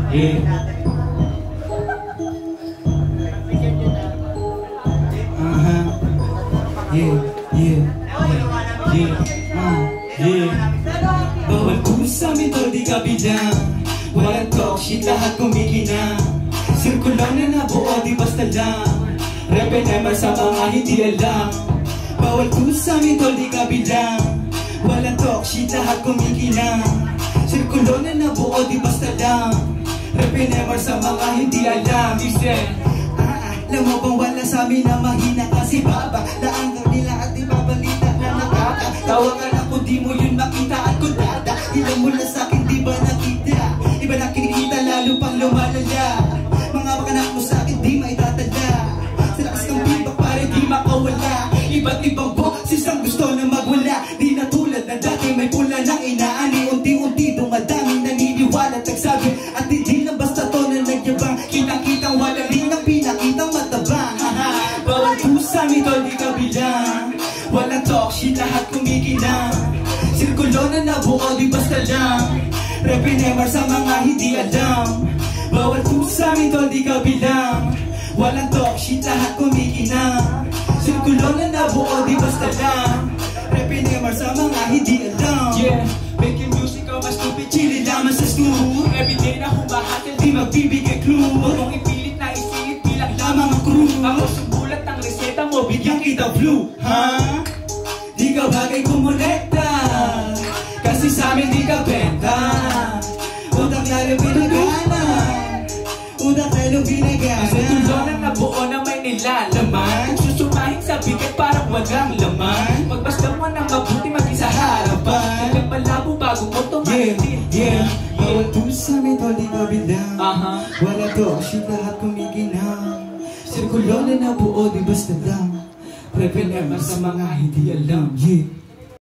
Yeah. Bawal pusa, mito di ka bilang. Walang talk shit, lahat kumikinang. Sirkulang na nabuo, di basta lang. Repe naman sa mga hindi alam. Bawal pusa, mito di ka bilang. Walang talk shit, lahat kumikinang. Sirkulang na nabuo, di basta lang. Repe naman sa mga hindi alam. Listen. Alam mo bang wala sa amin na mahina kasi baba. Laang nila at ibabalita na nakakatawagan ako, di mo yun makita at kundada. Ilang mula sa'kin di ba nakita? Iba na kinikita lalo pang lumalala. Mga makanak mo sa'kin di maitatala. Sa lakas kang feedback pare di makawala. Iba't ibang boses ang gusto na magwala. Di na tulad na dati may pula ng inaani. Unti-unti dumadami naniniwala at nagsabi. At hindi na basta to na nagyabang. Kitang-kitang wala rin ang pinakitang matabang. Bawal pusa, mito di ka bilang. Walang talk shit, lahat kumikinang. Sirkulo na nabuo, di basta lang. Repinemar sa mga hindi alam. Bawal pusa, mito di ka bilang. Walang talk shit, lahat kumikinang. Sirkulo na nabuo, di basta lang. Repinemar sa mga hindi alam. Yeah, making music o mas stupid, chili lamang sa school. Everyday na humahatil, di magbibigay clue. Huwag ipilit na isilip, bilang lamang ang crew. Ako subulat ng reseta mo, bigyan kita blue. Ha? Di ka bagay kumonekta, kasi sa amin di ka benta. Utak lalo binagana, utak lalo binagana. Sa tulo na nabuo na may nilalaman. Kung susumahin sa bigat parang walang laman. Magbasta mo na mabuti maging sa harapan. Hanggang malabo bago mo tumatin. Yeah, bawal pusa, mito di ka bilang. Wala to, shit lahat kumikinang. Sirkulo na nabuo, di basta lang. Repenemar sa mga hindi alam. Yeah.